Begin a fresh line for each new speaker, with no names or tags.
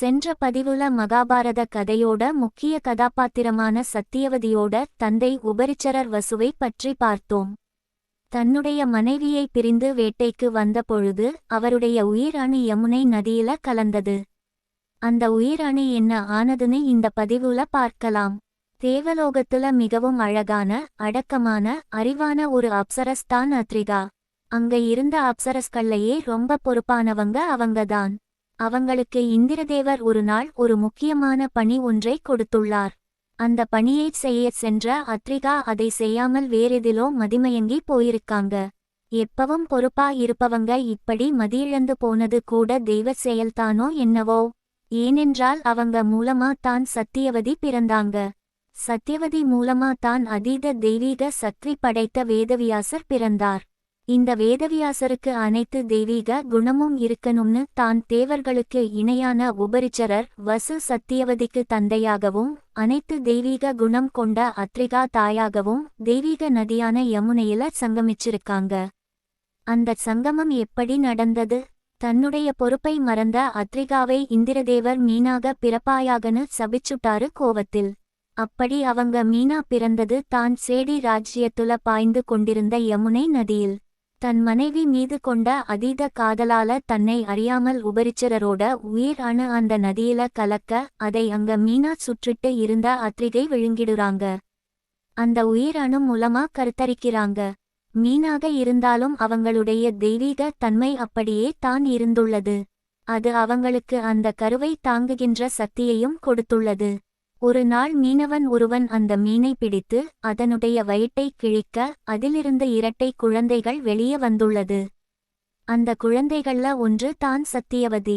சென்ற பதிவுல மகாபாரத கதையோட முக்கிய கதாபாத்திரமான சத்தியவதியோட தந்தை உபரிச்சரர் வசுவை பற்றி பார்த்தோம். தன்னுடைய மனைவியை பிரிந்து வேட்டைக்கு வந்த பொழுது அவருடைய உயிர் அணு யமுனை நதியில கலந்தது. அந்த உயிர் அணு என்ன ஆனதுன்னு இந்த பதிவுல பார்க்கலாம். தேவலோகத்துல மிகவும் அழகான, அடக்கமான, அறிவான ஒரு அப்சரஸ் தான் அத்ரிகா. அங்க இருந்த அப்சரஸ்கள்லையே ரொம்ப பொறுப்பானவங்க அவங்கதான். அவங்களுக்கு இந்திரதேவர் ஒரு நாள் ஒரு முக்கியமான பணி ஒன்றை கொடுத்துள்ளார். அந்த பணியை செய்ய சென்ற அத்ரிகா அதை செய்யாமல் வேறெதிலோ மதிமயங்கி போயிருக்காங்க. எப்பவும் பொறுப்பா இருப்பவங்க இப்படி மதியிழந்து போனது கூட தெய்வ செயல்தானோ என்னவோ. ஏனென்றால் அவங்க மூலமா தான் சத்தியவதி பிறந்தாங்க. சத்தியவதி மூலமா தான் அதீத தெய்வீக சக்தி படைத்த வேதவியாசர் பிறந்தார். இந்த வேதவியாசருக்கு அனைத்து தெய்வீக குணமும் இருக்கணும்னு தான் தேவர்களுக்கு இணையான உபரிச்சரர் வசு சத்தியவதிக்கு தந்தையாகவும், அனைத்து தெய்வீக குணம் கொண்ட அத்ரிகா தாயாகவும் தெய்வீக நதியான யமுனையில சங்கமிச்சிருக்காங்க. அந்த சங்கமம் எப்படி நடந்தது? தன்னுடைய பொறுப்பை மறந்த அத்ரிகாவை இந்திரதேவர் மீனாக பிறப்பாயாகனு சபிச்சுட்டாரு கோவத்தில். அப்படி அவங்க மீனா பிறந்தது தான் சேடி ராஜ்யத்துல பாய்ந்து கொண்டிருந்த யமுனை நதியில். தன் மனைவி மீது கொண்ட அதீத காதலால தன்னை அறியாமல் உபரிச்சரரோட உயிர் அணு அந்த நதியில கலக்க அதை அங்க மீனா சுற்றிட்டு இருந்த அத்ரிகை விழுங்கிடுறாங்க. அந்த உயிர் அணு மூலமா கருத்தரிக்கிறாங்க. மீனாக இருந்தாலும் அவங்களுடைய தெய்வீக தன்மை அப்படியே தான் இருந்துள்ளது. அது அவங்களுக்கு அந்த கருவை தாங்குகின்ற சக்தியையும் கொடுத்துள்ளது. ஒரு நாள் மீனவன் ஒருவன் அந்த மீனை பிடித்து அதனுடைய வயிற்றை கிழிக்க அதிலிருந்து இரட்டை குழந்தைகள் வெளியே வந்துள்ளது. அந்த குழந்தைகள்ல ஒன்று தான் சத்தியவதி.